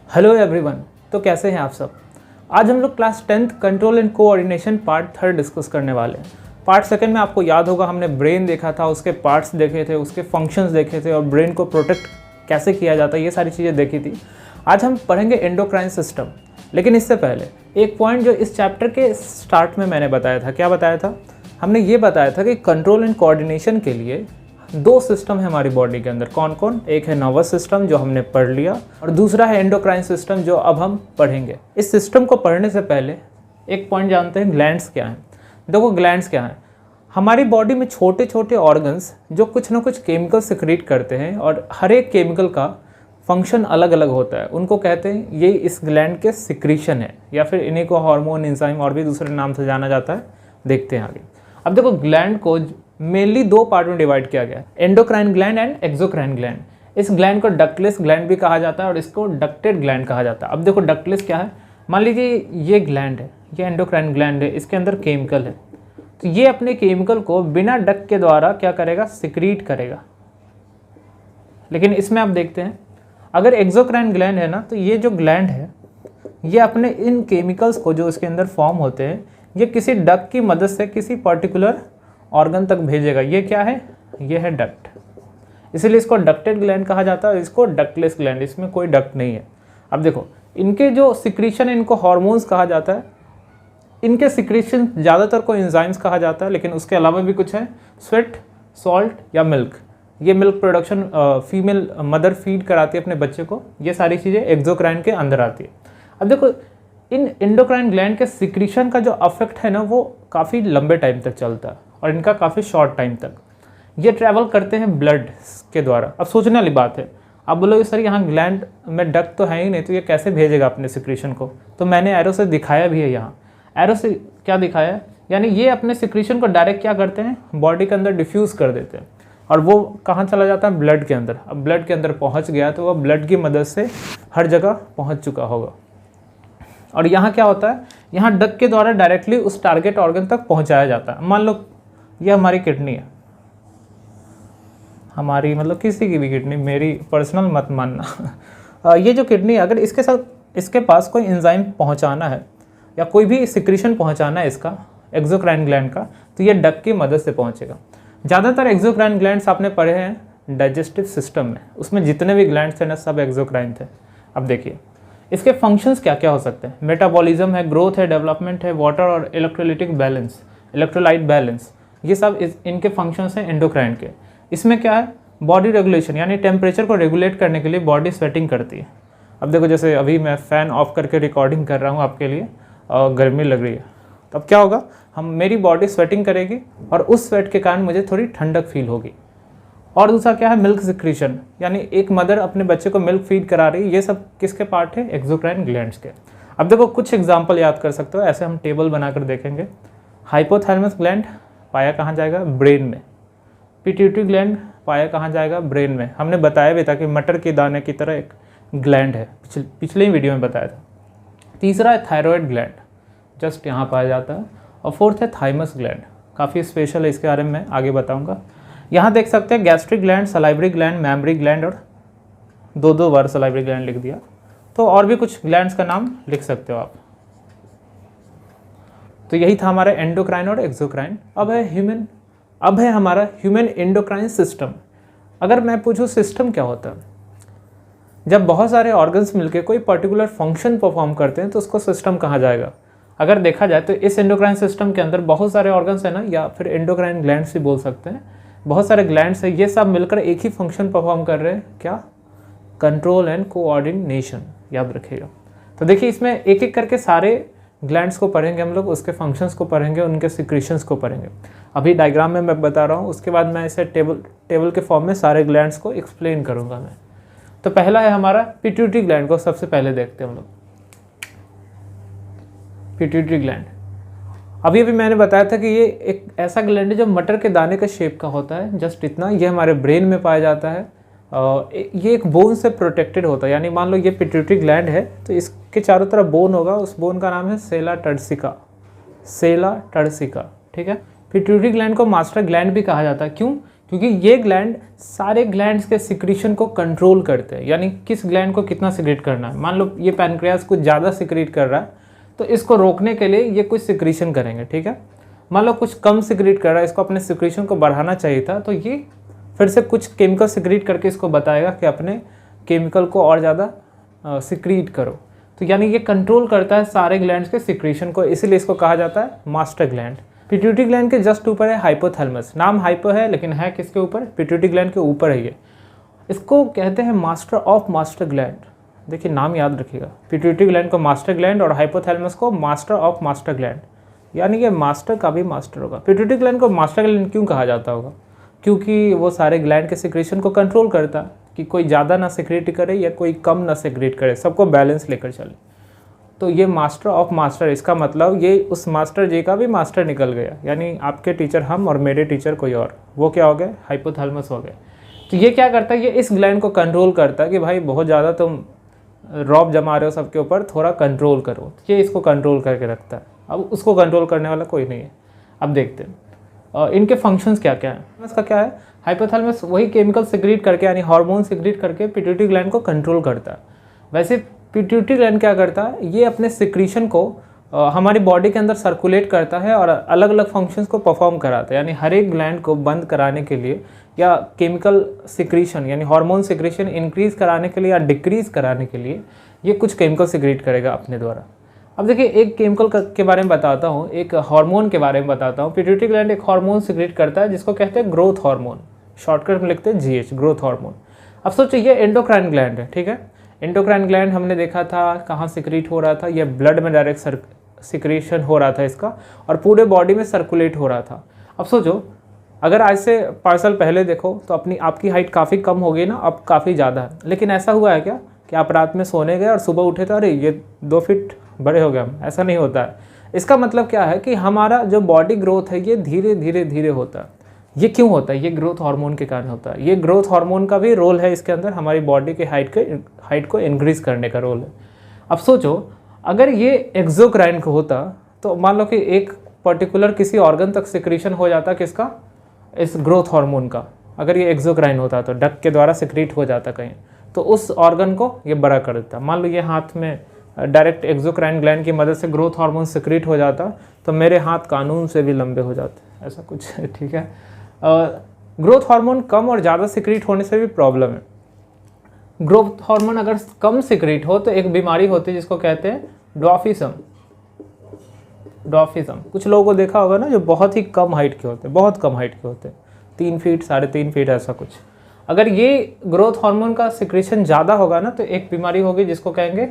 Hello everyone. तो कैसे हैं आप सब। आज हम लोग class 10th control and coordination part 3 discuss करने वाले हैं। पार्ट 2 में आपको याद होगा हमने ब्रेन देखा था, उसके पार्ट्स देखे थे, उसके फंक्शंस देखे थे और ब्रेन को प्रोटेक्ट कैसे किया जाता है ये सारी चीज़ें देखी थी। आज हम पढ़ेंगे एंडोक्राइन सिस्टम। लेकिन इससे पहले एक पॉइंट जो इस चैप्टर के स्टार्ट में मैंने बताया था, क्या बताया था? हमने ये बताया था कि कंट्रोल एंड कोऑर्डिनेशन के लिए 2 सिस्टम है हमारी बॉडी के अंदर। कौन कौन? एक है नर्वस सिस्टम जो हमने पढ़ लिया और दूसरा है एंडोक्राइन सिस्टम जो अब हम पढ़ेंगे। इस सिस्टम को पढ़ने से पहले एक पॉइंट जानते हैं, ग्लैंड्स क्या हैं। देखो ग्लैंड्स क्या हैं, हमारी बॉडी में छोटे छोटे ऑर्गन्स जो कुछ ना कुछ केमिकल सिक्रीट करते हैं और हर एक केमिकल का फंक्शन अलग अलग होता है। उनको कहते हैं ये इस ग्लैंड के सिक्रीशन है, या फिर इन्हीं को हार्मोन, एंजाइम और भी दूसरे नाम से जाना जाता है। देखते हैं आगे। अब देखो ग्लैंड को मेनली 2 पार्ट में डिवाइड किया गया है, endocrine gland and exocrine gland. इस ग्लैंड को डक्टलेस ग्लैंड भी कहा जाता है और इसको डक्टेड ग्लैंड कहा जाता है। अब देखो डक्टलेस क्या है, मान लीजिए ये ग्लैंड है, ये एंडोक्राइन ग्लैंड है, इसके अंदर केमिकल है, तो ये अपने केमिकल को बिना डक्ट के द्वारा क्या करेगा, सिक्रीट करेगा। लेकिन इसमें आप देखते हैं अगर एक्सोक्राइन ग्लैंड है ना, तो ये जो ग्लैंड है ये अपने इन केमिकल्स को जो इसके अंदर फॉर्म होते हैं ये किसी डक्ट की मदद से किसी पर्टिकुलर ऑर्गन तक भेजेगा। ये क्या है? ये है डक्ट, इसीलिए इसको डक्टेड ग्लैंड कहा जाता है और इसको डक्टलेस ग्लैंड, इसमें कोई डक्ट नहीं है। अब देखो इनके जो सिक्रीशन, इनको हार्मोन्स कहा जाता है। इनके सिक्रीशन ज़्यादातर को एंजाइम्स कहा जाता है, लेकिन उसके अलावा भी कुछ है, स्वेट, सॉल्ट या मिल्क। ये milk production female mother feed कराती है अपने बच्चे को। ये सारी चीज़ें एक्सोक्राइन के अंदर आती है। अब देखो इन एंडोक्राइन ग्लैंड के सिक्रीशन का जो अफेक्ट है ना, वो काफ़ी लंबे टाइम तक चलता है और इनका काफ़ी शॉर्ट टाइम तक ये ट्रैवल करते हैं ब्लड के द्वारा। अब सोचने वाली बात है, आप बोलोगे सर यहाँ ग्लैंड में डक्ट तो है ही नहीं, तो ये कैसे भेजेगा अपने सिक्रीशन को? तो मैंने एरो से दिखाया भी है। यहाँ एरो से क्या दिखाया है, यानी ये अपने सिक्रीशन को डायरेक्ट क्या करते हैं, बॉडी के अंदर डिफ्यूज़ कर देते हैं और वो कहाँ चला जाता है, ब्लड के अंदर। अब ब्लड के अंदर पहुँच गया तो वह ब्लड की मदद से हर जगह पहुँच चुका होगा। और यहाँ क्या होता है, यहाँ डक्ट के द्वारा डायरेक्टली उस टारगेट ऑर्गन तक पहुँचाया जाता है। मान लो ये हमारी किडनी है, हमारी मतलब किसी की भी किडनी, मेरी पर्सनल मत मानना। ये जो किडनी है, अगर इसके साथ इसके पास कोई एंजाइम पहुंचाना है या कोई भी सिक्रीशन पहुंचाना है इसका एक्सोक्राइन ग्लैंड का, तो ये डक्ट की मदद से पहुंचेगा। ज़्यादातर एक्सोक्राइन ग्लैंड्स आपने पढ़े हैं डाइजेस्टिव सिस्टम में, उसमें जितने भी ग्लैंड्स थे ना सब एक्सोक्राइन थे। अब देखिए इसके फंक्शंस क्या क्या हो सकते हैं। मेटाबॉलिज्म है, ग्रोथ है, डेवलपमेंट है, वाटर और इलेक्ट्रोलाइटिक बैलेंस, इलेक्ट्रोलाइट बैलेंस, ये सब इनके फंक्शंस हैं एंडोक्राइन के। इसमें क्या है, बॉडी रेगुलेशन, यानी टेम्परेचर को रेगुलेट करने के लिए बॉडी स्वेटिंग करती है। अब देखो जैसे अभी मैं फ़ैन ऑफ करके रिकॉर्डिंग कर रहा हूँ आपके लिए और गर्मी लग रही है, तब क्या होगा, मेरी बॉडी स्वेटिंग करेगी और उस स्वेट के कारण मुझे थोड़ी ठंडक फील होगी। और दूसरा क्या है, मिल्क सिक्रीशन, यानी एक मदर अपने बच्चे को मिल्क फीड करा रही है। ये सब किसके पार्ट है, एक्सोक्राइन ग्लैंड्स के। अब देखो कुछ एग्जांपल याद कर सकते हो, ऐसे हम टेबल बनाकर देखेंगे। हाइपोथैलेमस ग्लैंड पाया कहाँ जाएगा, ब्रेन में। पिट्यूटरी ग्लैंड पाया कहाँ जाएगा, ब्रेन में। हमने बताया भी था कि मटर के दाने की तरह एक ग्लैंड है, पिछले ही वीडियो में बताया था। तीसरा है थायराइड ग्लैंड, जस्ट यहाँ पाया जाता है। और फोर्थ है थाइमस ग्लैंड, काफ़ी स्पेशल है, इसके बारे में मैं आगे बताऊँगा। यहाँ देख सकते हैं gastric gland, salivary gland, mammary gland, और 2 बार सलाइवरी ग्लैंड लिख दिया। तो और भी कुछ ग्लैंड्स का नाम लिख सकते हो आप। तो यही था हमारा एंडोक्राइन और एक्सोक्राइन। अब है हमारा ह्यूमन एंडोक्राइन सिस्टम। अगर मैं पूछूं सिस्टम क्या होता है, जब बहुत सारे ऑर्गन्स मिलकर कोई पर्टिकुलर फंक्शन परफॉर्म करते हैं तो उसको सिस्टम कहा जाएगा। अगर देखा जाए तो इस एंडोक्राइन सिस्टम के अंदर बहुत सारे ऑर्गन्स हैं ना, या फिर एंडोक्राइन ग्लैंड्स भी बोल सकते हैं, बहुत सारे ग्लैंड्स हैं, ये सब मिलकर एक ही फंक्शन परफॉर्म कर रहे हैं, क्या, कंट्रोल एंड कोऑर्डिनेशन, याद रखिएगा। तो देखिए इसमें एक एक करके सारे ग्लैंड्स को पढ़ेंगे हम लोग, उसके फंक्शंस को पढ़ेंगे, उनके सिक्रीशंस को पढ़ेंगे। अभी डायग्राम में मैं बता रहा हूँ, उसके बाद मैं इसे टेबल के फॉर्म में सारे ग्लैंड्स को एक्सप्लेन करूँगा मैं। तो पहला है हमारा पिट्यूटरी ग्लैंड, को सबसे पहले देखते हैं हम लोग। पिट्यूटरी ग्लैंड, अभी मैंने बताया था कि ये एक ऐसा ग्लैंड है जो मटर के दाने का शेप का होता है, जस्ट इतना। ये हमारे ब्रेन में पाया जाता है। ये एक बोन से प्रोटेक्टेड होता है, यानी मान लो ये पिट्यूटरी ग्लैंड है तो इसके चारों तरफ बोन होगा, उस बोन का नाम है सेला टर्सिका, ठीक है। पिट्यूटरी ग्लैंड को मास्टर ग्लैंड भी कहा जाता है। क्यों? क्योंकि ये ग्लैंड सारे ग्लैंड्स के सिक्रीशन को कंट्रोल करते हैं, यानी किस ग्लैंड को कितना सिक्रीट करना है। मान लो ये पैनक्रियास कुछ ज़्यादा सिक्रीट कर रहा है तो इसको रोकने के लिए ये कुछ सिक्रीशन करेंगे, ठीक है। मान लो कुछ कम सिक्रीट कर रहा है, इसको अपने सिक्रीशन को बढ़ाना चाहिए था, तो ये फिर से कुछ केमिकल सिक्रीट करके इसको बताएगा कि अपने केमिकल को और ज़्यादा सिक्रीट करो। तो यानी ये कंट्रोल करता है सारे ग्लैंड्स के सिक्रीशन को, इसीलिए इसको कहा जाता है मास्टर ग्लैंड। पिट्यूटरी ग्लैंड के जस्ट ऊपर है हाइपोथैलेमस। नाम हाइपो है लेकिन है किसके ऊपर? पिट्यूटरी ग्लैंड के ऊपर है ये। इसको कहते हैं मास्टर ऑफ मास्टर ग्लैंड। देखिए नाम याद रखिएगा, पिट्यूटरी ग्लैंड को मास्टर ग्लैंड और हाइपोथैलेमस को मास्टर ऑफ मास्टर ग्लैंड, यानी कि मास्टर का भी मास्टर होगा। पिट्यूटरी ग्लैंड को मास्टर ग्लैंड क्यों कहा जाता होगा? क्योंकि वो सारे ग्लैंड के सिक्रेशन को कंट्रोल करता है कि कोई ज़्यादा ना सिक्रेट करे या कोई कम ना सिक्रेट करे, सबको बैलेंस लेकर चले। तो ये मास्टर ऑफ मास्टर, इसका मतलब ये उस मास्टर जी का भी मास्टर निकल गया, यानी आपके टीचर हम और मेरे टीचर कोई और, वो क्या हो गए? हाइपोथैलेमस हो गए। तो ये क्या करता है? ये इस ग्लैंड को कंट्रोल करता है कि भाई बहुत ज़्यादा तुम रॉब जमा रहे हो सबके ऊपर, थोड़ा कंट्रोल करो। ये इसको कंट्रोल करके रखता है। अब उसको कंट्रोल करने वाला कोई नहीं है। अब देखते हैं इनके फंक्शंस क्या क्या हैं। इसका क्या है? हाइपोथैलेमस वही केमिकल सिक्रीट करके यानी हार्मोन सिक्रीट करके पिट्यूटरी ग्लैंड को कंट्रोल करता है। वैसे पिट्यूटरी ग्लैंड क्या करता है? ये अपने सिक्रीशन को हमारी बॉडी के अंदर सर्कुलेट करता है और अलग अलग फंक्शंस को परफॉर्म कराता है। यानी हर एक ग्लैंड को बंद कराने के लिए या केमिकल सिक्रीशन यानी हार्मोन सिक्रीशन इंक्रीज कराने के लिए या डिक्रीज कराने के लिए ये कुछ केमिकल सिक्रीट करेगा अपने द्वारा। अब देखिए एक केमिकल के बारे में बताता हूँ, एक हार्मोन के बारे में बताता हूँ। पिट्यूटरी ग्लैंड एक हार्मोन सिक्रीट करता है जिसको कहते हैं ग्रोथ हार्मोन, शॉर्टकट में लिखते हैं GH, ग्रोथ हार्मोन। अब सोचिए ये एंडोक्राइन ग्लैंड है, ठीक है। एंडोक्राइन ग्लैंड हमने देखा था कहाँ सिक्रीट हो रहा था, ये ब्लड में डायरेक्ट सिक्रीशन हो रहा था इसका और पूरे बॉडी में सर्कुलेट हो रहा था। अब सोचो अगर आज से 5 साल पहले देखो तो आपकी हाइट काफ़ी कम हो गई ना, अब काफ़ी ज़्यादा है। लेकिन ऐसा हुआ है क्या कि आप रात में सोने गए और सुबह उठे तो अरे ये 2 फीट बड़े हो गए हम? ऐसा नहीं होता है। इसका मतलब क्या है कि हमारा जो बॉडी ग्रोथ है ये धीरे धीरे धीरे होता है। ये क्यों होता है? ये ग्रोथ हार्मोन के कारण होता है। ये ग्रोथ हार्मोन का भी रोल है इसके अंदर, हमारी बॉडी के हाइट को इंक्रीज करने का रोल है। अब सोचो अगर ये एक्सोक्राइन को होता तो मान लो कि एक पर्टिकुलर किसी ऑर्गन तक सिक्रीशन हो जाता किसका? इस ग्रोथ हार्मोन का। अगर ये एक्सोक्राइन होता तो डक के द्वारा सिक्रीट हो जाता कहीं, तो उस ऑर्गन को ये बड़ा कर देता। मान लो ये हाथ में डायरेक्ट एक्सोक्राइन ग्लैंड की मदद से ग्रोथ हार्मोन सिक्रीट हो जाता तो मेरे हाथ कानून से भी लंबे हो जाते, ऐसा कुछ है, ठीक है। ग्रोथ हार्मोन कम और ज़्यादा सिक्रीट होने से भी प्रॉब्लम है। ग्रोथ हार्मोन अगर कम सिक्रीट हो तो एक बीमारी होती है जिसको कहते हैं ड्वार्फिज्म। कुछ लोगों को देखा होगा ना जो बहुत ही कम हाइट के होते हैं, बहुत कम हाइट के होते हैं, 3 फीट 3.5 फीट ऐसा कुछ। अगर ये ग्रोथ हार्मोन का सिक्रीशन ज़्यादा होगा ना तो एक बीमारी होगी जिसको कहेंगे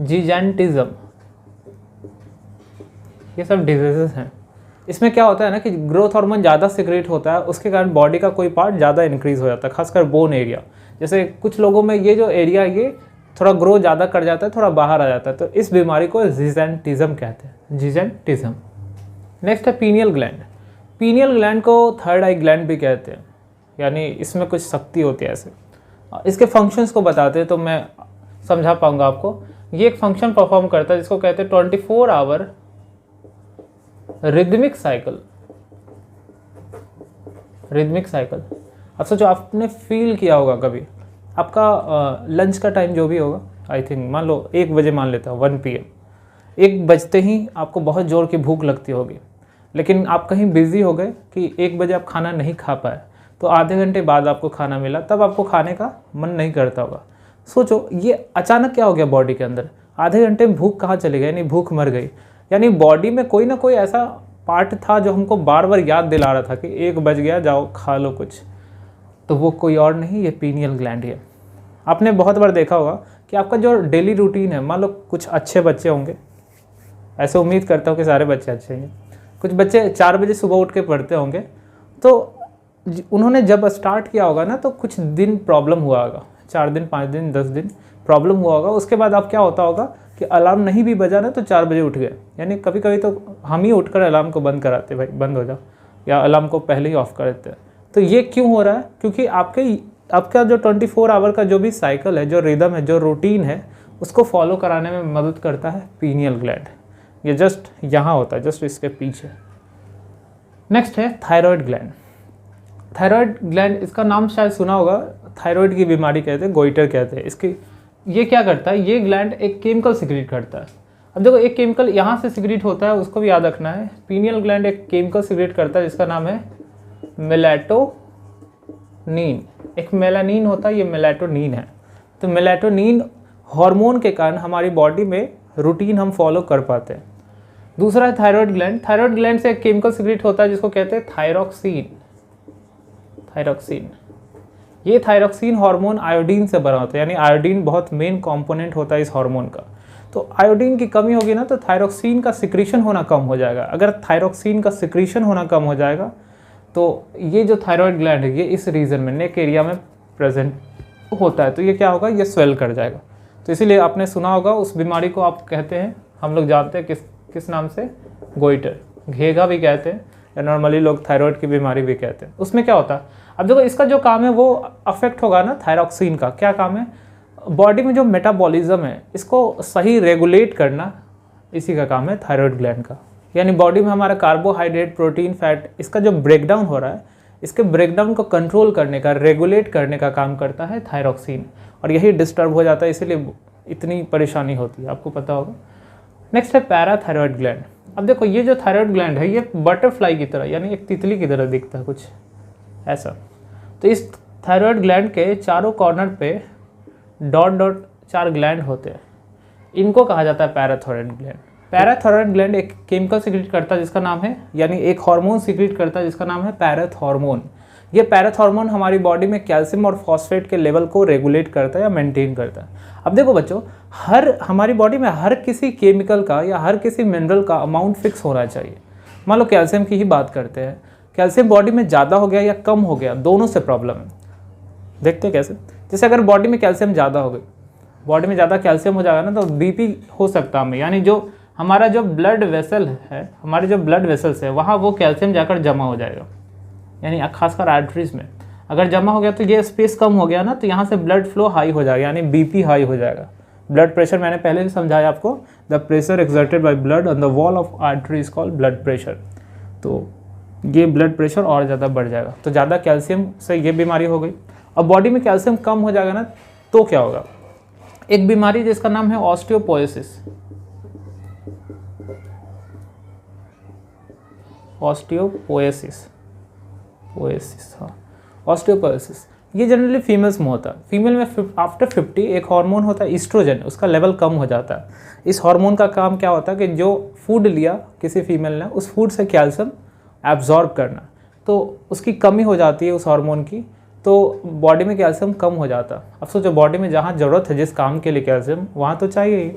जिजेंटिज्म। ये सब डिजीजेस हैं। इसमें क्या होता है ना कि ग्रोथ हार्मोन ज़्यादा सिक्रेट होता है, उसके कारण बॉडी का कोई पार्ट ज़्यादा इंक्रीज हो जाता है, खासकर बोन एरिया। जैसे कुछ लोगों में ये जो एरिया ये थोड़ा ग्रो ज़्यादा कर जाता है, थोड़ा बाहर आ जाता है, तो इस बीमारी को जिजेंटिज्म कहते हैं, जिजेंटिज्म। नेक्स्ट है पीनियल ग्लैंड। पीनियल ग्लैंड को थर्ड आई ग्लैंड भी कहते हैं, यानी इसमें कुछ शक्ति होती है ऐसे। इसके फंक्शंस को बताते हैं तो मैं समझा पाऊँगा आपको। ये एक फंक्शन परफॉर्म करता है जिसको कहते हैं 24 hour rhythmic cycle. Rhythmic cycle. अब सोचो आपने फील किया होगा कभी, आपका लंच का टाइम जो भी होगा, आई थिंक मान लो 1 बजे मान लेता हूँ, 1 PM। 1 बजते ही आपको बहुत ज़ोर की भूख लगती होगी, लेकिन आप कहीं बिज़ी हो गए कि 1 बजे आप खाना नहीं खा पाए, तो आधे घंटे बाद आपको खाना मिला, तब आपको खाने का मन नहीं करता होगा। सोचो ये अचानक क्या हो गया बॉडी के अंदर, आधे घंटे में भूख कहाँ चली गई, यानी भूख मर गई। यानी बॉडी में कोई ना कोई ऐसा पार्ट था जो हमको बार बार याद दिला रहा था कि 1 बज गया, जाओ खा लो कुछ। तो वो कोई और नहीं, ये पीनियल ग्लैंड है। आपने बहुत बार देखा होगा कि आपका जो डेली रूटीन है, मान लो कुछ अच्छे बच्चे होंगे, ऐसे उम्मीद करता हूँ कि सारे बच्चे अच्छे हैं, कुछ बच्चे 4 बजे सुबह उठ के पढ़ते होंगे, तो उन्होंने जब स्टार्ट किया होगा ना तो कुछ दिन प्रॉब्लम हुआ होगा, 4 दिन 5 दिन 10 दिन प्रॉब्लम हुआ होगा। उसके बाद अब क्या होता होगा कि अलार्म नहीं भी बजा ना तो 4 बजे उठ गए, यानी कभी कभी तो हम ही उठकर अलार्म को बंद कराते, भाई बंद हो जाओ, या अलार्म को पहले ही ऑफ कर देते हैं। तो ये क्यों हो रहा है? क्योंकि आपका जो 24 आवर का जो भी साइकिल है, जो रिदम है, जो रूटीन है, उसको फॉलो कराने में मदद करता है पीनियल ग्लैंड। ये जस्ट यहाँ होता है, जस्ट इसके पीछे। नेक्स्ट है थायराइड ग्लैंड। थायराइड ग्लैंड, इसका नाम शायद सुना होगा, थायराइड की बीमारी कहते हैं, गोइटर कहते हैं इसकी। ये क्या करता है, ये ग्लैंड एक केमिकल सिक्रीट करता है। अब देखो एक केमिकल यहाँ से सिक्रीट होता है, उसको भी याद रखना है। पीनियल ग्लैंड एक केमिकल सिक्रीट करता है जिसका नाम है मेलाटोनिन। एक मेलानिन होता है, ये मेलाटोनिन है। तो मेलाटोनिन हार्मोन के कारण हमारी बॉडी में रूटीन हम फॉलो कर पाते हैं। दूसरा है थायराइड ग्लैंड। थायराइड ग्लैंड से एक केमिकल सिक्रीट होता है जिसको कहते हैं थायरॉक्सिन। थायरॉक्सिन, ये थायरॉक्सिन हार्मोन आयोडीन से बना होता है, यानी आयोडीन बहुत मेन कंपोनेंट होता है इस हार्मोन का। तो आयोडीन की कमी होगी ना तो थायरॉक्सिन का सिक्रीशन होना कम हो जाएगा। अगर थायरॉक्सिन का सिक्रीशन होना कम हो जाएगा तो ये जो थायराइड ग्लैंड है ये इस रीजन में, नेक एरिया में प्रेजेंट होता है, तो ये क्या होगा, ये स्वेल कर जाएगा। तो इसीलिए आपने सुना होगा उस बीमारी को आप कहते हैं, हम लोग जानते हैं किस नाम से, गोइटर, घेगा भी कहते हैं, या नॉर्मली लोग थायराइड की बीमारी भी कहते हैं। उसमें क्या होता है, अब देखो इसका जो काम है वो अफेक्ट होगा ना, थायरॉक्सिन का क्या काम है, बॉडी में जो मेटाबॉलिज्म है इसको सही रेगुलेट करना, इसी का काम है थायराइड ग्लैंड का। यानी बॉडी में हमारा कार्बोहाइड्रेट, प्रोटीन, फैट, इसका जो ब्रेकडाउन हो रहा है, इसके ब्रेकडाउन को कंट्रोल करने का, रेगुलेट करने का काम करता है थायरॉक्सिन, और यही डिस्टर्ब हो जाता है, इसीलिए इतनी परेशानी होती है, आपको पता होगा। नेक्स्ट है पैराथायरॉयड ग्लैंड। अब देखो ये जो थायराइड ग्लैंड है ये बटरफ्लाई की तरह, यानी एक तितली की तरह दिखता है कुछ ऐसा। तो इस थायराइड ग्लैंड के चारों कॉर्नर पे डॉट डॉट 4 ग्लैंड होते हैं, इनको कहा जाता है पैराथायरॉयड ग्लैंड। पैराथायरॉयड ग्लैंड एक केमिकल सिक्रीट करता है जिसका नाम है, यानी एक हार्मोन सिक्रीट करता है जिसका नाम है पैराथॉर्मोन। ये पैराथॉर्मोन हमारी बॉडी में कैल्शियम और फॉस्फेट के लेवल को रेगुलेट करता है या मेंटेन करता है। अब देखो बच्चों, हमारी बॉडी में हर किसी केमिकल का या हर किसी मिनरल का अमाउंट फिक्स होना चाहिए। मान लो कैल्शियम की ही बात करते हैं, कैल्शियम बॉडी में ज़्यादा हो गया या कम हो गया, दोनों से प्रॉब्लम है। देखते हैं कैसे। जैसे अगर बॉडी में कैल्शियम ज़्यादा हो गई, बॉडी में ज़्यादा कैल्शियम हो जाएगा ना तो बीपी हो सकता है हमें, यानी जो हमारा जो ब्लड वेसल है, हमारे जो ब्लड वेसल्स है वहाँ वो कैल्शियम जाकर जमा हो जाएगा, यानी खासकर आर्टरीज में अगर जमा हो गया तो ये स्पेस कम हो गया ना, तो यहाँ से ब्लड फ्लो हाई हो जाएगा, यानी बीपी हाई हो जाएगा। ब्लड प्रेशर मैंने पहले भी समझाया आपको, the pressure exerted by blood on the wall of artery is called blood pressure. तो ये ब्लड प्रेशर और ज़्यादा बढ़ जाएगा, तो ज़्यादा कैल्शियम से ये बीमारी हो गई। अब बॉडी में कैल्शियम कम हो जाएगा ना तो क्या होगा, एक बीमारी जिसका नाम है ऑस्टियोपोरोसिस। ऑस्टियोपोरोसिस, हाँ, ऑस्टियोपोरोसिस ये जनरली फीमेल्स में होता है। फीमेल में आफ्टर 50 एक हार्मोन होता है ईस्ट्रोजन, उसका लेवल कम हो जाता है। इस हार्मोन का काम क्या होता है कि जो फूड लिया किसी फीमेल ने, उस फूड से कैल्शियम एब्जॉर्ब करना, तो उसकी कमी हो जाती है उस हार्मोन की, तो बॉडी में कैल्शियम कम हो जाता है। अब सोचो बॉडी में जहाँ ज़रूरत है जिस काम के लिए कैल्शियम, वहाँ तो चाहिए ही,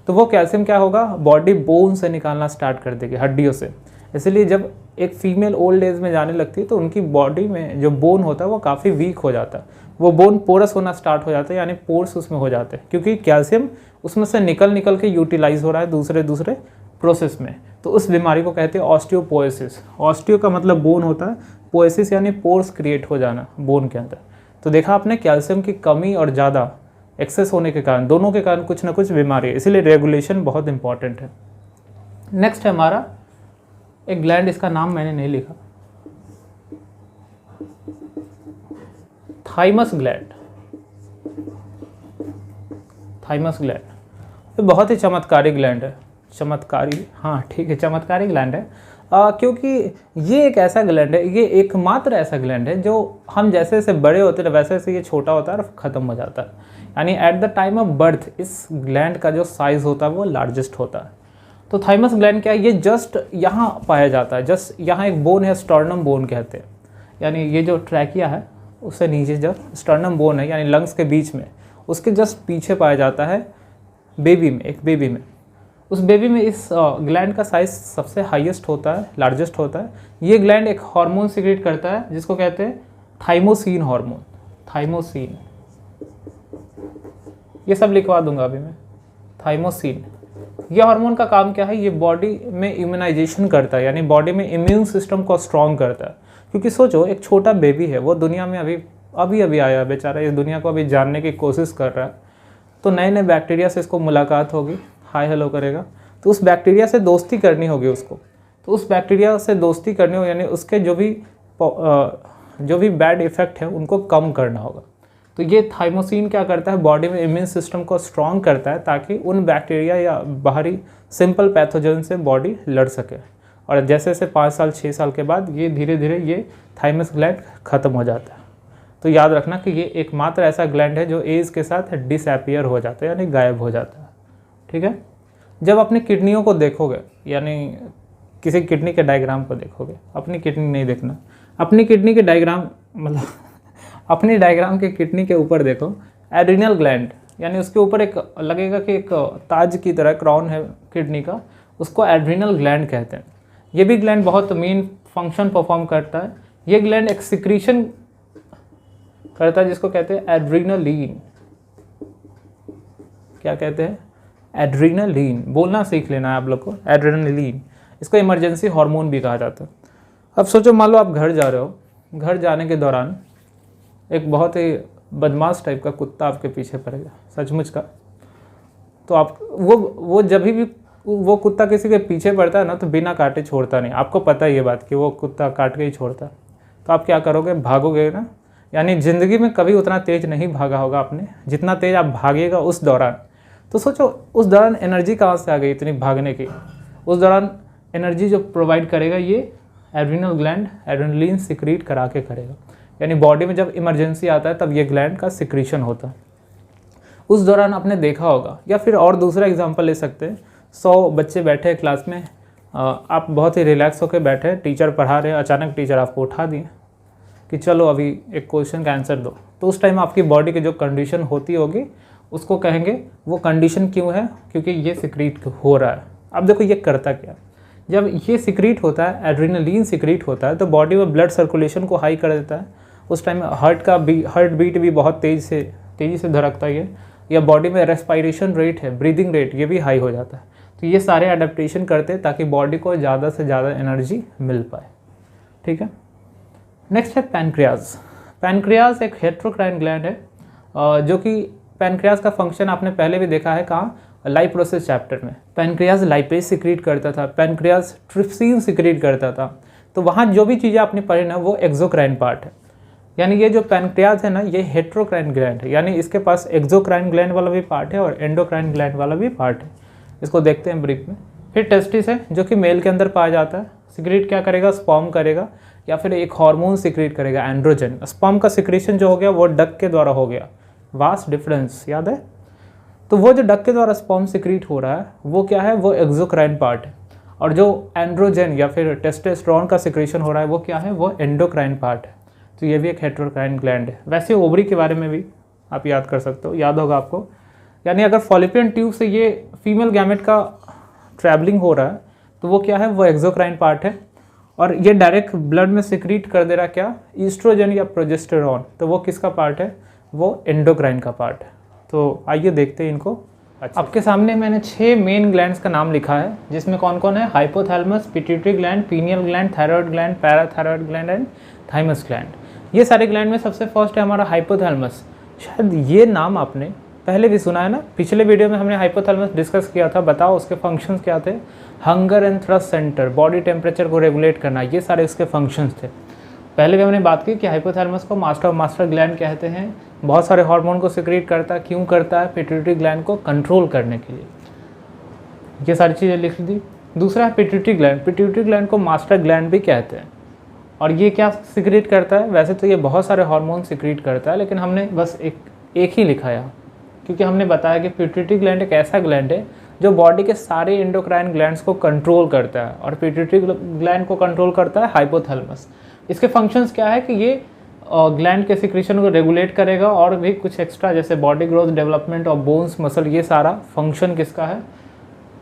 तो वो कैल्शियम क्या होगा, बॉडी बोन से निकालना स्टार्ट कर देगी, हड्डियों से। इसलिए जब एक फीमेल ओल्ड एज में जाने लगती है तो उनकी बॉडी में जो बोन होता है वो काफ़ी वीक हो जाता है, वो बोन पोरस होना स्टार्ट हो जाता है, यानी पोर्स उसमें हो जाते हैं, क्योंकि कैल्शियम उसमें से निकल के यूटिलाइज हो रहा है दूसरे प्रोसेस में। तो उस बीमारी को कहते हैं ऑस्टियोपोरोसिस। ऑस्टियो का मतलब बोन होता है, पोरोसिस यानी पोर्स क्रिएट हो जाना बोन के अंदर। तो देखा आपने, कैल्शियम की कमी और ज़्यादा एक्सेस होने के कारण, दोनों के कारण कुछ ना कुछ बीमारी है, इसीलिए रेगुलेशन बहुत इंपॉर्टेंट है। नेक्स्ट है हमारा एक ग्लैंड, इसका नाम मैंने नहीं लिखा, थाइमस ग्लैंड। थाइमस ग्लैंड ये बहुत ही चमत्कारी ग्लैंड है, चमत्कारी, हाँ ठीक है, चमत्कारी ग्लैंड है, क्योंकि ये एक ऐसा ग्लैंड है, ये एकमात्र ऐसा ग्लैंड है जो हम जैसे जैसे बड़े होते हैं वैसे वैसे ये छोटा होता है और ख़त्म हो जाता है। यानी at the time of birth इस ग्लैंड का जो साइज़ होता है वो लार्जेस्ट होता है। तो थाइमस ग्लैंड क्या है, ये जस्ट यहाँ पाया जाता है, जस्ट यहाँ एक बोन है, स्टर्नम बोन कहते हैं, यानी ये जो ट्रैकिया है उससे नीचे जो स्टर्नम बोन है, यानी लंग्स के बीच में, उसके जस्ट पीछे पाया जाता है बेबी में, एक बेबी में। उस बेबी में इस ग्लैंड का साइज सबसे हाईएस्ट होता है, लार्जेस्ट होता है। ये ग्लैंड एक हार्मोन सिक्रीट करता है जिसको कहते हैं थाइमोसिन हार्मोन। थाइमोसिन, ये सब लिखवा दूंगा अभी मैं। थाइमोसिन, ये हार्मोन का काम क्या है, ये बॉडी में इम्यूनाइजेशन करता है, यानी बॉडी में इम्यून सिस्टम को स्ट्रॉन्ग करता है। क्योंकि सोचो एक छोटा बेबी है, वो दुनिया में अभी आया बेचारा, इस दुनिया को अभी जानने की कोशिश कर रहा है, तो नए नए बैक्टीरिया से इसको मुलाकात होगी, हाय हेलो करेगा, तो उस बैक्टीरिया से दोस्ती करनी होगी उसको। तो उस बैक्टीरिया से दोस्ती करनी हो, यानी उसके जो भी जो भी बैड इफ़ेक्ट है उनको कम करना होगा। तो ये थाइमोसिन क्या करता है, बॉडी में इम्यून सिस्टम को स्ट्रॉन्ग करता है ताकि उन बैक्टीरिया या बाहरी सिंपल पैथोजन से बॉडी लड़ सके। और जैसे जैसे 5 साल 6 साल के बाद ये धीरे धीरे ये थाइमस ग्लैंड ख़त्म हो जाता है। तो याद रखना कि ये एकमात्र ऐसा ग्लैंड है जो एज के साथ डिसअपियर हो जाता है, यानी गायब हो जाता है। ठीक है, जब अपनी किडनियों को देखोगे, यानी किसी किडनी के डायग्राम को देखोगे, अपनी किडनी नहीं देखना, अपनी किडनी के डायग्राम मतलब अपनी डायग्राम के किडनी के ऊपर देखो एड्रिनल ग्लैंड, यानी उसके ऊपर एक लगेगा कि एक ताज की तरह क्राउन है किडनी का, उसको एड्रिनल ग्लैंड कहते हैं। ये भी ग्लैंड बहुत मेन फंक्शन परफॉर्म करता है। ये ग्लैंड एक सिक्रीशन करता है जिसको कहते हैं एड्रीनलिन। क्या कहते हैं? एड्रीनलिन। बोलना सीख लेना है आप लोग को, एड्रीनलिन। इसको इमरजेंसी हार्मोन भी कहा जाता है। अब सोचो, मान लो आप घर जा रहे हो, घर जाने के दौरान एक बहुत ही बदमाश टाइप का कुत्ता आपके पीछे पड़ेगा, सचमुच का। तो आप वो जब भी वो कुत्ता किसी के पीछे पड़ता है ना, तो बिना काटे छोड़ता नहीं। आपको पता है ये बात कि वो कुत्ता काट के ही छोड़ता है। तो आप क्या करोगे? भागोगे ना। यानी ज़िंदगी में कभी उतना तेज़ नहीं भागा होगा आपने जितना तेज़ आप भागेगा उस दौरान। तो सोचो उस दौरान एनर्जी कहाँ से आ गई इतनी भागने की? उस दौरान एनर्जी जो प्रोवाइड करेगा ये एड्रिनल ग्लैंड एड्रेनलिन सिक्रीट करा के करेगा। यानी बॉडी में जब इमरजेंसी आता है तब ये ग्लैंड का सिक्रीशन होता है। उस दौरान आपने देखा होगा, या फिर और दूसरा एग्जांपल ले सकते हैं। 100 बच्चे बैठे हैं क्लास में, आप बहुत ही रिलैक्स होकर बैठे हैं, टीचर पढ़ा रहे हैं, अचानक टीचर आपको उठा दिए कि चलो अभी एक क्वेश्चन का आंसर दो। तो उस टाइम आपकी बॉडी की जो कंडीशन होती होगी उसको कहेंगे वो कंडीशन क्यों है, क्योंकि ये सिक्रीट हो रहा है। अब देखो ये करता क्या, जब ये सिक्रीट होता है, एड्रेनलिन सिक्रीट होता है, तो बॉडी में ब्लड सर्कुलेशन को हाई कर देता है। उस टाइम हार्ट बीट भी बहुत तेज़ी से धड़कता है, या बॉडी में रेस्पिरेशन रेट है, ब्रीदिंग रेट, ये भी हाई हो जाता है। तो ये सारे अडेप्टेशन करते हैं ताकि बॉडी को ज़्यादा से ज़्यादा एनर्जी मिल पाए। ठीक है, नेक्स्ट है पैनक्रियाज। पैनक्रियाज एक हेट्रोक्राइन ग्लैंड है, जो कि पैनक्रियाज का फंक्शन आपने पहले भी देखा है कहाँ, लाइफ प्रोसेस चैप्टर में। पैनक्रियाज लाइपेज सिक्रीट करता था, पैनक्रियाज ट्रिप्सिन सिक्रीट करता था। तो वहाँ जो भी चीज़ें आपने पढ़ी ना वो एक्सोक्राइन पार्ट है। यानी ये जो पैनक्रियाज है ना ये हेट्रोक्राइन ग्लैंड है, यानी इसके पास एक्सोक्राइन ग्लैंड वाला भी पार्ट है और एंडोक्राइन ग्लैंड वाला भी पार्ट है। इसको देखते हैं ब्रीफ में। फिर टेस्टिस है जो कि मेल के अंदर पाया जाता है। सिक्रीट क्या करेगा? स्पर्म करेगा या फिर एक हार्मोन सिक्रीट करेगा, एंड्रोजन। स्पर्म का सिक्रीशन जो हो गया वो डक के द्वारा हो गया। वास्ट डिफरेंस, याद है? तो वो जो डक के द्वारा स्पर्म सिक्रीट हो रहा है वो क्या है? वो एक्सोक्राइन पार्ट है। और जो एंड्रोजन या फिर टेस्टोस्टेरोन का सिक्रीशन हो रहा है वो क्या है? वो एंडोक्राइन पार्ट है। तो ये भी एक हेट्रोक्राइन ग्लैंड है। वैसे ओवरी के बारे में भी आप याद कर सकते हो, याद होगा आपको। यानी अगर फॉलिपियन ट्यूब से ये फीमेल गैमेट का ट्रैवलिंग हो रहा है तो वो क्या है? वो एक्सोक्राइन पार्ट है। और ये डायरेक्ट ब्लड में सिक्रीट कर दे रहा क्या? ईस्ट्रोजन या प्रोजेस्टेरॉन। तो वो किसका पार्ट है? वो एंडोक्राइन का पार्ट है। तो आइए देखते हैं इनको। आपके सामने मैंने 6 मेन ग्लैंड्स का नाम लिखा है, जिसमें कौन कौन है? Hypothalamus, pituitary gland, pineal gland, thyroid gland, parathyroid gland and thymus gland. ये सारे ग्लैंड में सबसे फर्स्ट है हमारा हाइपोथैलेमस। शायद ये नाम आपने पहले भी सुना है ना, पिछले वीडियो में हमने हाइपोथैलेमस डिस्कस किया था। बताओ उसके फंक्शंस क्या थे? Hunger and thrust centre, body temperature को रेगुलेट करना, ये सारे इसके फंक्शंस थे। पहले भी हमने बात की कि हाइपोथैलेमस को मास्टर ग्लैंड कहते हैं। बहुत सारे हार्मोन को सिक्रीट करता है। क्यों करता है? पिट्यूटरी ग्लैंड को कंट्रोल करने के लिए। ये सारी चीज़ें लिख दी। दूसरा है पिट्यूटरी ग्लैंड। पिट्यूटरी ग्लैंड को मास्टर ग्लैंड भी कहते हैं। और ये क्या सिक्रीट करता है? वैसे तो ये बहुत सारे हार्मोन सिक्रीट करता है, लेकिन हमने बस एक ही लिखा है क्योंकि हमने बताया कि पिट्यूटरी ग्लैंड एक ऐसा ग्लैंड है जो बॉडी के सारे एंडोक्राइन ग्लैंड्स को कंट्रोल करता है। और पिट्यूटरी ग्लैंड को कंट्रोल करता है हाइपोथैलेमस। इसके फंक्शंस क्या है कि ये ग्लैंड के सिक्रीशन को रेगुलेट करेगा और भी कुछ एक्स्ट्रा, जैसे body growth, development of bones, muscle, ये सारा फंक्शन किसका है?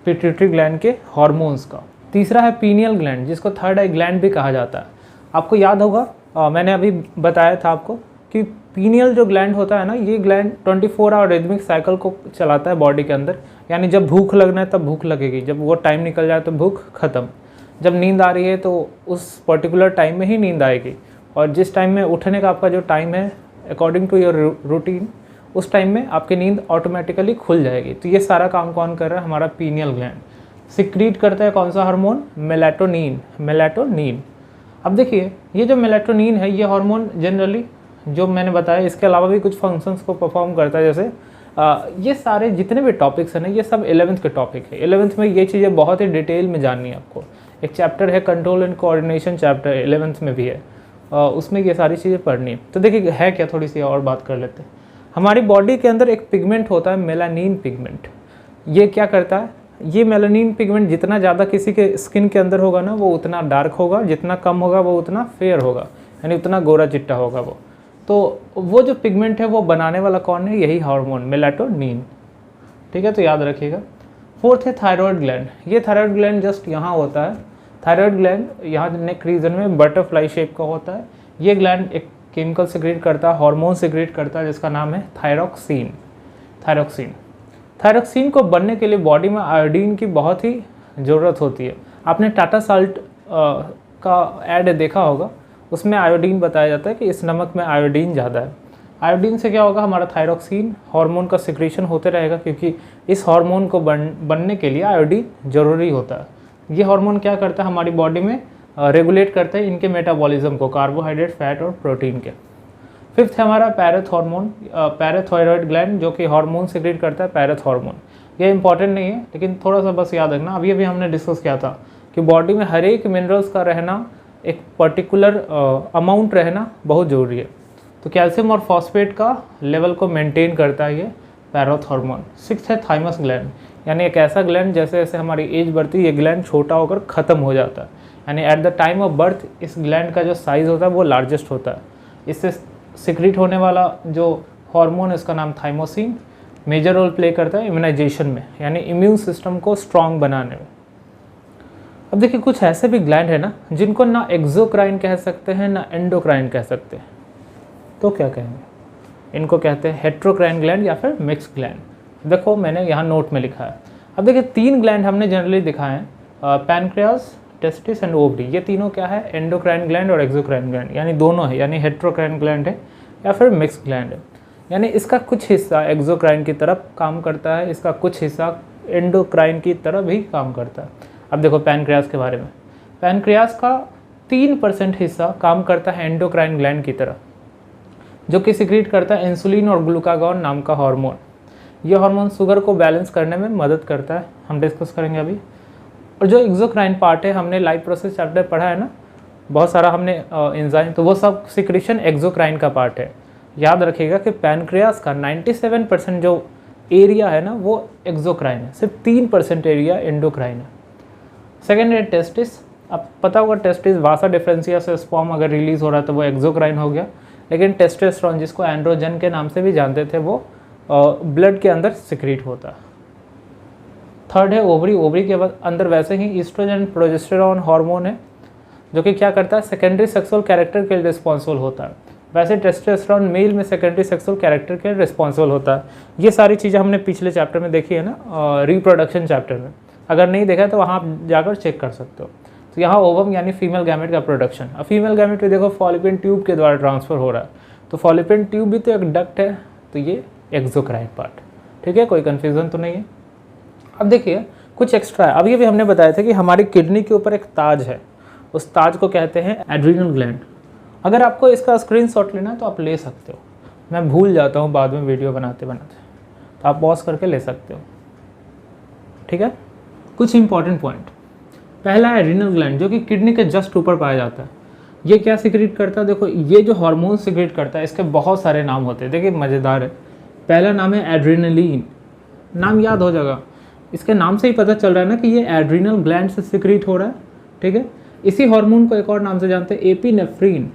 पिट्यूटरी ग्लैंड के हार्मोन्स का। तीसरा है पीनियल ग्लैंड, जिसको थर्ड आई ग्लैंड भी कहा जाता है। आपको याद होगा मैंने अभी बताया था आपको कि पीनियल जो ग्लैंड होता है ना, ये ग्लैंड 24 आवर रिदमिक साइकिल को चलाता है बॉडी के अंदर। यानी जब भूख लगना है तब भूख लगेगी, जब वो टाइम निकल जाए तो भूख खत्म, जब नींद आ रही है तो उस पर्टिकुलर टाइम में ही नींद आएगी, और जिस टाइम में उठने का आपका जो टाइम है अकॉर्डिंग टू योर रूटीन, उस टाइम में आपकी नींद ऑटोमेटिकली खुल जाएगी। तो ये सारा काम कौन कर रहा है? हमारा पीनियल ग्लैंड। सिक्रीट करता है कौन सा हार्मोन? मेलाटोनिन। अब देखिए ये जो मेलाटोनिन है ये हार्मोन जनरली जो मैंने बताया इसके अलावा भी कुछ फंक्शंस को परफॉर्म करता है। जैसे ये सारे जितने भी टॉपिक्स हैं ना ये सब 11th के टॉपिक है। 11th में ये चीज़ें बहुत ही डिटेल में जाननी है आपको। एक चैप्टर है control and coordination chapter 11th में भी है, उसमें ये सारी चीज़ें पढ़नी है। तो देखिए है क्या, थोड़ी सी और बात कर लेते हैं। हमारी बॉडी के अंदर एक पिगमेंट होता है मेलानिन पिगमेंट। ये क्या करता है, ये मेलानिन पिगमेंट जितना ज़्यादा किसी के स्किन के अंदर होगा ना वो उतना डार्क होगा, जितना कम होगा वो उतना फेयर होगा, यानी उतना गोरा चिट्टा होगा वो। तो वो जो पिगमेंट है वो बनाने वाला कौन है, यही हार्मोन मेलाटोनिन। ठीक है, तो याद रखिएगा। फोर्थ है थायराइड ग्लैंड। ये थायराइड ग्लैंड जस्ट यहाँ होता है। थायराइड ग्लैंड यहाँ नेक रीजन में बटरफ्लाई शेप का होता है। ये ग्लैंड एक केमिकल सिक्रेट करता है, हार्मोन सिक्रेट करता है जिसका नाम है थायरोक्सिन। थायरोक्सिन को बनने के लिए बॉडी में आयोडीन की बहुत ही ज़रूरत होती है। आपने टाटा साल्ट का ऐड देखा होगा, उसमें आयोडीन बताया जाता है कि इस नमक में आयोडीन ज़्यादा है। आयोडीन से क्या होगा, हमारा थायरोक्सिन हार्मोन का सिक्रेशन होते रहेगा, क्योंकि इस हार्मोन को बनने के लिए आयोडीन ज़रूरी होता है। ये हार्मोन क्या करता है, हमारी बॉडी में रेगुलेट करता है इनके मेटाबॉलिज्म को, कार्बोहाइड्रेट, फैट और प्रोटीन के। फिफ्थ है हमारा पैरेथ हार्मोन, पैराथायरॉयड ग्लैंड, जो कि हार्मोन सिक्रेट करता है पैरेथ हार्मोन। ये इंपॉर्टेंट नहीं है लेकिन थोड़ा सा बस याद रखना। अभी हमने डिस्कस किया था कि बॉडी में हर एक मिनरल्स का रहना, एक पर्टिकुलर अमाउंट रहना बहुत ज़रूरी है। तो कैल्शियम और फॉस्फेट का लेवल को मेंटेन करता है ये पैरेथ हार्मोन। सिक्स्थ है थाइमस ग्लैंड, यानी एक ऐसा ग्लैंड जैसे जैसे हमारी एज बढ़ती है ये ग्लैंड छोटा होकर ख़त्म हो जाता है, यानी at the time of birth इस ग्लैंड का जो साइज़ होता है वो लार्जेस्ट होता है। इससे सिक्रीट होने वाला जो हार्मोन है इसका नाम थाइमोसिन मेजर रोल प्ले करता है इम्यूनाइजेशन में, यानी इम्यून सिस्टम को स्ट्रॉन्ग बनाने में। अब देखिए कुछ ऐसे भी ग्लैंड है ना जिनको ना एक्सोक्राइन कह सकते हैं ना एंडोक्राइन कह सकते हैं, तो क्या कहेंगे, इनको कहते हैं हेट्रोक्राइन ग्लैंड या फिर मिक्स ग्लैंड। देखो मैंने यहाँ नोट में लिखा है। अब देखिए 3 ग्लैंड हमने जनरली दिखाए हैं, पैनक्रियास, टेस्टिस एंड ओवरी। ये तीनों क्या है, एंडोक्राइन ग्लैंड और एक्सोक्राइन ग्लैंड, यानी दोनों है, यानी हेट्रोक्राइन ग्लैंड है या फिर मिक्स ग्लैंड है। यानी इसका कुछ हिस्सा एक्सोक्राइन की तरफ काम करता है, इसका कुछ हिस्सा एंडोक्राइन की तरफ भी काम करता है। अब देखो पैनक्रियास के बारे में, पैनक्रियास का 3% हिस्सा काम करता है एंडोक्राइन ग्लैंड की तरफ, जो कि सिक्रीट करता है इंसुलिन और ग्लूकागॉन नाम का हार्मोन। यह हार्मोन शुगर को बैलेंस करने में मदद करता है, हम डिस्कस करेंगे अभी। और जो एक्सोक्राइन पार्ट है, हमने लाइफ प्रोसेस चैप्टर पढ़ा है ना, बहुत सारा हमने एंजाइम, तो वो सब सिक्रेशन एक्सोक्राइन का पार्ट है। याद रखिएगा कि पैनक्रियास का 97% जो एरिया है ना वो एक्सोक्राइन है, सिर्फ 3% एरिया एंडोक्राइन है। सेकेंड है टेस्टिस। अब पता होगा टेस्टिस वासा डिफरेंशिया से स्पर्म अगर रिलीज हो रहा है तो वो एक्सोक्राइन हो गया, लेकिन टेस्टोस्टेरोन जिसको एंड्रोजन के नाम से भी जानते थे वो ब्लड के अंदर सिक्रीट होता है। थर्ड है ओवरी। ओवरी के बाद अंदर वैसे ही ईस्ट्रोजन प्रोजेस्टेरॉन हार्मोन है, जो कि क्या करता है, सेकेंडरी सेक्सुअल कैरेक्टर के लिए रिस्पॉन्सिबल होता है। वैसे टेस्टोस्टेरोन मेल में सेकेंडरी सेक्सुअल कैरेक्टर के लिए रिस्पॉन्सिबल होता है। ये सारी चीज़ें हमने पिछले चैप्टर में देखी है ना, रिप्रोडक्शन चैप्टर में। अगर नहीं देखा तो वहाँ आप जाकर चेक कर सकते हो। तो यहाँ ओवम यानी फीमेल गैमेट का प्रोडक्शन। अब फीमेल गैमेट में देखो फॉलिपिन ट्यूब के द्वारा ट्रांसफर हो रहा है, तो फॉलिपिन ट्यूब भी तो एक डक्ट है, तो ये एक्सोक्राइन पार्ट। ठीक है, कोई कन्फ्यूज़न तो नहीं है। अब देखिए कुछ एक्स्ट्रा है। अभी भी हमने बताया था कि हमारी किडनी के ऊपर एक ताज है, उस ताज को कहते हैं एड्रिनल ग्लैंड। अगर आपको इसका स्क्रीनशॉट लेना है तो आप ले सकते हो, मैं भूल जाता हूँ बाद में वीडियो बनाते बनाते, तो आप पॉज करके ले सकते हो। ठीक है, कुछ इंपॉर्टेंट पॉइंट। पहला है एड्रिनल ग्लैंड, जो कि किडनी के जस्ट ऊपर पाया जाता है। ये क्या सिक्रेट करता है, देखो ये जो हार्मोन सिक्रेट करता है इसके बहुत सारे नाम होते हैं। देखिए मज़ेदार है, पहला नाम है एड्रेनलिन, नाम याद हो जाएगा, इसके नाम से ही पता चल रहा है ना कि ये एड्रिनल ग्लैंड से सिक्रीट हो रहा है। ठीक है, इसी हार्मोन को एक और नाम से जानते हैं एपिनेफ्रीन।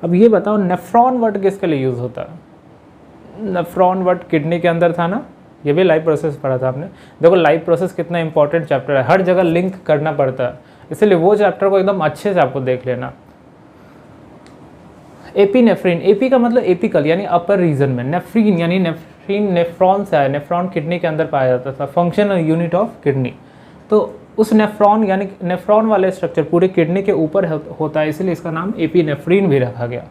अब ये बताओ नेफ्रॉन वर्ड किसके लिए यूज़ होता है, नेफ्रॉन वर्ड किडनी के अंदर था ना, ये भी लाइफ प्रोसेस पढ़ा था आपने। देखो लाइफ प्रोसेस कितना इंपॉर्टेंट चैप्टर है, हर जगह लिंक करना पड़ता है, इसलिए वो चैप्टर को एकदम अच्छे से आपको देख लेना। एपिनेफ्रीन, एपी का मतलब एपिकल यानी अपर रीजन में, नेफ्रीन यानी नेफ्रीन नेफ्रॉन से आया, नेफ्रॉन किडनी के अंदर पाया जाता था, फंक्शनल यूनिट ऑफ किडनी। तो उस नेफ्रॉन यानी नेफ्रॉन वाले स्ट्रक्चर पूरे किडनी के ऊपर होता है, इसलिए इसका नाम एपिनेफ्रीन भी रखा गया।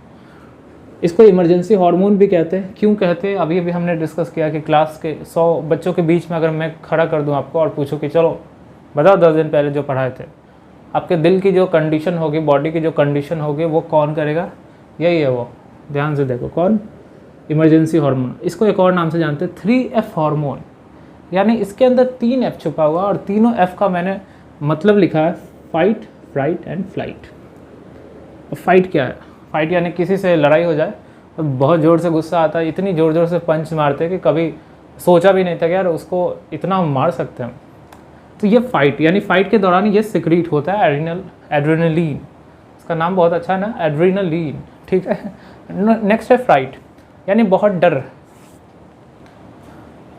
इसको इमरजेंसी हार्मोन भी कहते हैं। क्यों कहते हैं, अभी अभी हमने डिस्कस किया कि क्लास के 100 बच्चों के बीच में अगर मैं खड़ा कर दूं आपको और पूछूं कि चलो बताओ 10 दिन पहले जो पढ़ाए थे, आपके दिल की जो कंडीशन होगी, बॉडी की जो कंडीशन होगी, वो कौन करेगा? यही है वो, ध्यान से देखो, कौन? Emergency hormone. इसको एक और नाम से जानते हैं 3F हार्मोन। यानी इसके अंदर 3 F छुपा हुआ और तीनों F का मैंने मतलब लिखा है fight, fright and flight. Fight क्या है? फाइट यानी किसी से लड़ाई हो जाए तो बहुत ज़ोर से गुस्सा आता है, इतनी ज़ोर ज़ोर से पंच मारते हैं कि कभी सोचा भी नहीं था कि यार उसको इतना मार सकते हैं। तो ये फाइट, यानी फाइट के दौरान ये सिक्रीट होता है एड्रेनलिन। इसका नाम बहुत अच्छा है ना, एड्रेनलिन, ठीक है। नेक्स्ट है फ्राइट, यानी बहुत डर।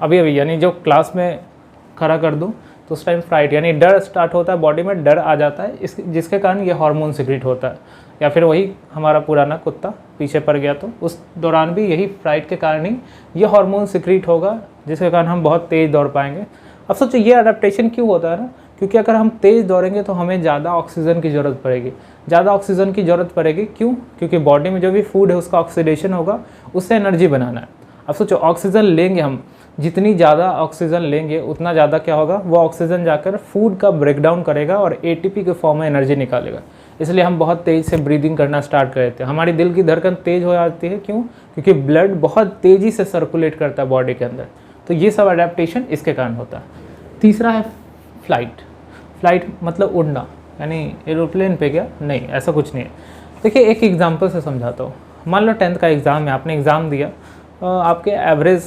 अभी यानी जो क्लास में खड़ा कर दूँ तो उस टाइम फ्राइट यानी डर स्टार्ट होता है, बॉडी में डर आ जाता है, इस जिसके कारण ये हार्मोन सिक्रीट होता है। या फिर वही हमारा पुराना कुत्ता पीछे पड़ गया तो उस दौरान भी यही फ्राइट के कारण ही ये हार्मोन सिक्रीट होगा, जिसके कारण हम बहुत तेज़ दौड़ पाएंगे। अब सोचो ये अडेप्टेशन क्यों होता है ना, क्योंकि अगर हम तेज़ दौड़ेंगे तो हमें ज़्यादा ऑक्सीजन की ज़रूरत पड़ेगी। ज़्यादा ऑक्सीजन की ज़रूरत पड़ेगी क्यों? क्योंकि बॉडी में जो भी फूड है उसका ऑक्सीडेशन होगा, उससे एनर्जी बनाना है। अब सोचो ऑक्सीजन लेंगे हम, जितनी ज़्यादा ऑक्सीजन लेंगे उतना ज़्यादा क्या होगा, वो ऑक्सीजन जाकर फूड का ब्रेकडाउन करेगा और ATP के फॉर्म में एनर्जी निकालेगा। इसलिए हम बहुत तेज़ से ब्रीदिंग करना स्टार्ट कर देते हैं, हमारी दिल की धड़कन तेज़ हो जाती है। क्यों? क्योंकि ब्लड बहुत तेज़ी से सर्कुलेट करता है बॉडी के अंदर। तो ये सब अडेप्टेशन इसके कारण होता है। तीसरा है फ्लाइट। फ्लाइट मतलब उड़ना, यानी एरोप्लेन पे क्या? नहीं, ऐसा कुछ नहीं है। देखिए एक एग्जांपल से समझाता हूँ। मान लो 10th का एग्ज़ाम है, आपने एग्ज़ाम दिया, आपके एवरेज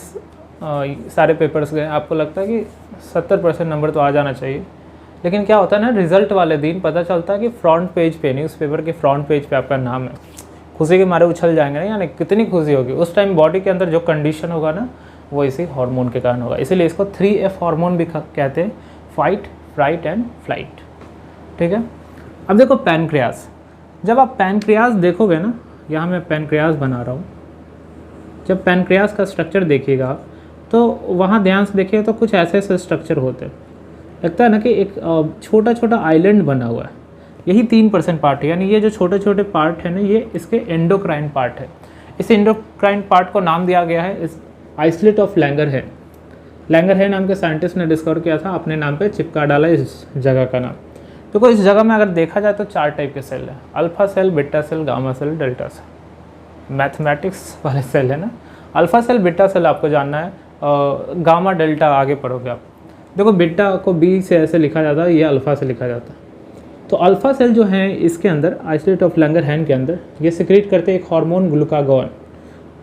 सारे पेपर्स गए, आपको लगता है कि 70% नंबर तो आ जाना चाहिए। लेकिन क्या होता है ना, रिज़ल्ट वाले दिन पता चलता है कि फ्रंट पेज पे, न्यूज़पेपर के फ्रंट पेज पे आपका नाम है। खुशी के मारे उछल जाएंगे ना, यानी कितनी खुशी होगी उस टाइम। बॉडी के अंदर जो कंडीशन होगा ना, वो इसी हार्मोन के कारण होगा। इसीलिए इसको 3F हार्मोन भी कहते हैं, फाइट, फ्राइट एंड फ्लाइट, ठीक है। अब देखो पैनक्रियास, जब आप पैनक्रियास देखोगे ना, यहाँ मैं पैनक्रियास बना रहा हूँ, जब पैनक्रियास का स्ट्रक्चर देखिएगा आप, तो वहाँ ध्यान से देखिए तो कुछ ऐसे ऐसे स्ट्रक्चर होते हैं, लगता है ना कि एक छोटा छोटा आइलैंड बना हुआ है। यही 3% पार्ट है, यानी ये जो छोटे छोटे पार्ट है ना, ये इसके एंडोक्राइन पार्ट है। इस एंडोक्राइन पार्ट को नाम दिया गया है इस आइसलेट ऑफ लैंगरहैंस। लैंगरहैंस नाम के साइंटिस्ट ने डिस्कवर किया था, अपने नाम पे चिपका डाला इस जगह का नाम। देखो इस जगह में अगर देखा जाए तो 4 टाइप के सेल है, alpha cell, beta cell, gamma cell, delta cell. Mathematics वाले सेल है ना, अल्फा सेल, बीटा सेल आपको जानना है, गामा डेल्टा आगे पढ़ोगे आप। देखो बीटा को B से ऐसे लिखा जाता है, ये अल्फ़ा से लिखा जाता है। तो अल्फ़ा सेल जो है इसके अंदर, आइसलेट ऑफ लैंगरहैंस के अंदर, ये सिक्रीट करते हैं एक हार्मोन ग्लूकागॉन।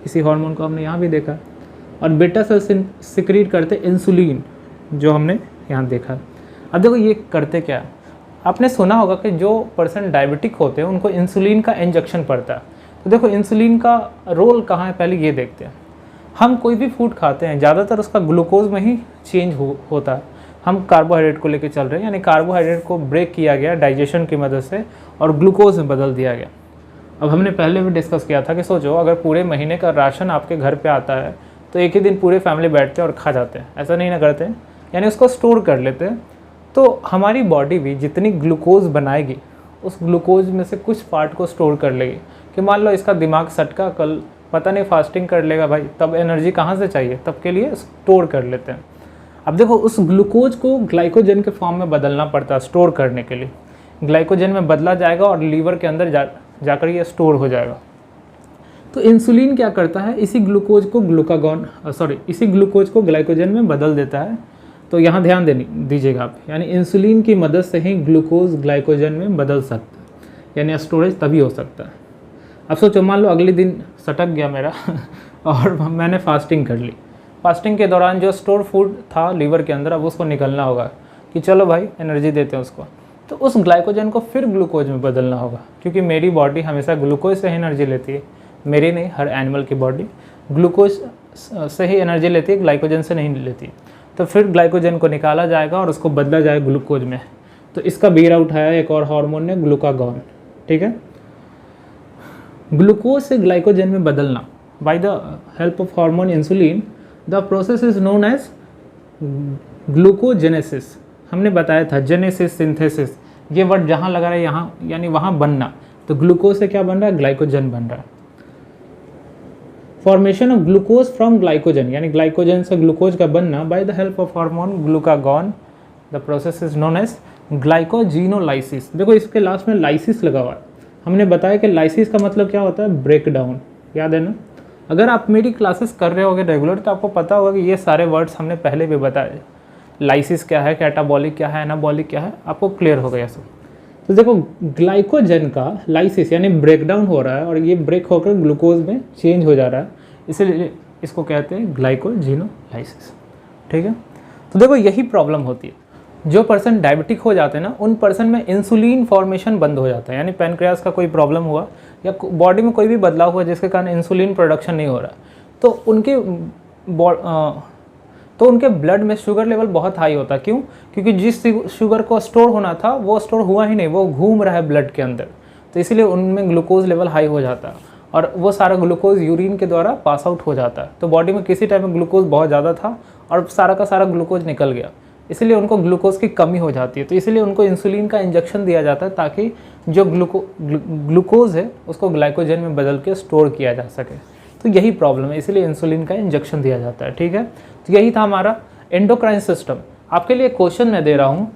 इसी हार्मोन को हमने यहाँ भी देखा। और बीटा सेल सिक्रीट करते इंसुलिन, जो हमने यहाँ देखा। अब देखो ये करते क्या, आपने सुना होगा कि जो पर्सन डायबिटिक होते हैं उनको इंसुलिन का इंजेक्शन पड़ता है। तो देखो इंसुलिन का रोल कहाँ है, पहले ये देखते हैं। हम कोई भी फूड खाते हैं ज़्यादातर उसका ग्लूकोज में ही चेंज होता है। हम कार्बोहाइड्रेट को लेकर चल रहे हैं, यानी कार्बोहाइड्रेट को ब्रेक किया गया डाइजेशन की मदद से और ग्लूकोज में बदल दिया गया। अब हमने पहले भी डिस्कस किया था कि सोचो अगर पूरे महीने का राशन आपके घर पे आता है तो एक ही दिन पूरे फैमिली बैठते हैं और खा जाते हैं, ऐसा नहीं ना करते हैं, यानी उसको स्टोर कर लेते हैं। तो हमारी बॉडी भी जितनी ग्लूकोज बनाएगी उस ग्लूकोज में से कुछ पार्ट को स्टोर कर लेगी। कि मान लो इसका दिमाग सटका, कल पता नहीं फास्टिंग कर लेगा भाई, तब एनर्जी कहाँ से चाहिए, तब के लिए स्टोर कर लेते हैं। अब देखो उस ग्लूकोज को ग्लाइकोजन के फॉर्म में बदलना पड़ता है स्टोर करने के लिए। ग्लाइकोजन में बदला जाएगा और लीवर के अंदर जाकर ये स्टोर हो जाएगा। तो इंसुलिन क्या करता है, इसी ग्लूकोज को ग्लाइकोजन में बदल देता है। तो यहाँ ध्यान दीजिएगा आप, यानी इंसुलिन की मदद से ही ग्लूकोज ग्लाइकोजन में बदल सकता है, यानी स्टोरेज तभी हो सकता है। अब सोचो मान लो अगले दिन सटक गया मेरा और मैंने फास्टिंग कर ली। फास्टिंग के दौरान जो स्टोर फूड था लीवर के अंदर, अब उसको निकलना होगा कि चलो भाई एनर्जी देते हैं उसको। तो उस ग्लाइकोजन को फिर ग्लूकोज में बदलना होगा, क्योंकि मेरी बॉडी हमेशा ग्लूकोज से ही एनर्जी लेती है। मेरी नहीं, हर एनिमल की बॉडी ग्लूकोज से ही एनर्जी लेती है, ग्लाइकोजन से नहीं लेती। तो फिर ग्लाइकोजन को निकाला जाएगा और उसको बदला जाएगा ग्लूकोज में। तो इसका बीरा उठाया एक और हार्मोन ने, ग्लूकागॉन, ठीक है। ग्लूकोज से ग्लाइकोजन में बदलना by the help of hormone insulin, the process is known as glucogenesis. हमने बताया था जेनेसिस, सिंथेसिस, ये वर्ड जहाँ लगा रहा है यहाँ, यानी वहाँ बनना। तो ग्लूकोज से क्या बन रहा है, ग्लाइकोजन बन रहा है। Formation of glucose from glycogen, यानी ग्लाइकोजन से ग्लूकोज का बनना by the help of hormone glucagon, the process is known as glycogenolysis. देखो इसके लास्ट में लाइसिस लगा हुआ है। हमने बताया कि लाइसिस का मतलब क्या होता है, ब्रेक डाउन, याद है ना। अगर आप मेरी क्लासेस कर रहे होगे रेगुलर तो आपको पता होगा कि ये सारे वर्ड्स हमने पहले भी बताए। लाइसिस क्या है, कैटाबॉलिक क्या है, एनाबॉलिक क्या है, आपको क्लियर हो गया सब। तो देखो ग्लाइकोजन का लाइसिस यानी ब्रेक डाउन हो रहा है और ये ब्रेक होकर ग्लूकोज में चेंज हो जा रहा है, इसलिए इसको कहते हैं ग्लाइकोजीनोलाइसिस। ठीक है, तो देखो यही प्रॉब्लम होती है। जो पर्सन डायबिटिक हो जाते हैं ना, उन पर्सन में इंसुलिन फॉर्मेशन बंद हो जाता है, यानी पैनक्रियास का कोई प्रॉब्लम हुआ या बॉडी में कोई भी बदलाव हुआ जिसके कारण इंसुलिन प्रोडक्शन नहीं हो रहा, तो उनके ब्लड में शुगर लेवल बहुत हाई होता है। क्यों? क्योंकि जिस शुगर को स्टोर होना था वो स्टोर हुआ ही नहीं, वो घूम रहा है ब्लड के अंदर, तो इसीलिए उनमें ग्लूकोज लेवल हाई हो जाता है और वो सारा ग्लूकोज यूरिन के द्वारा पास आउट हो जाता है। तो बॉडी में किसी टाइम में ग्लूकोज बहुत ज़्यादा था और सारा का सारा ग्लूकोज निकल गया, इसलिए उनको ग्लूकोज की कमी हो जाती है। तो इसीलिए उनको इंसुलिन का इंजेक्शन दिया जाता है ताकि जो ग्लूकोज है उसको ग्लाइकोजन में बदल के स्टोर किया जा सके। तो यही प्रॉब्लम है, इसीलिए इंसुलिन का इंजेक्शन दिया जाता है। ठीक है, तो यही था हमारा एंडोक्राइन सिस्टम। आपके लिए क्वेश्चन मैं दे रहा हूँ,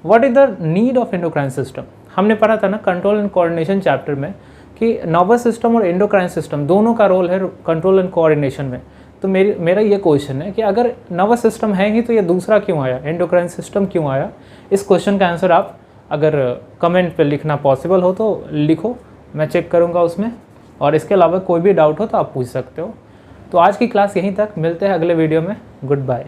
what is the need of endocrine system. हमने पढ़ा था ना कंट्रोल एंड कोऑर्डिनेशन चैप्टर में कि नर्वस सिस्टम और एंडोक्राइन सिस्टम दोनों का रोल है कंट्रोल एंड कोऑर्डिनेशन में। तो मेरा ये क्वेश्चन है कि अगर नर्वस सिस्टम है ही तो ये दूसरा क्यों आया, एंडोक्राइन सिस्टम क्यों आया। इस क्वेश्चन का आंसर आप अगर कमेंट पे लिखना पॉसिबल हो तो लिखो, मैं चेक करूँगा उसमें, और इसके अलावा कोई भी डाउट हो तो आप पूछ सकते हो। तो आज की क्लास यहीं तक, मिलते हैं अगले वीडियो में, गुड बाय।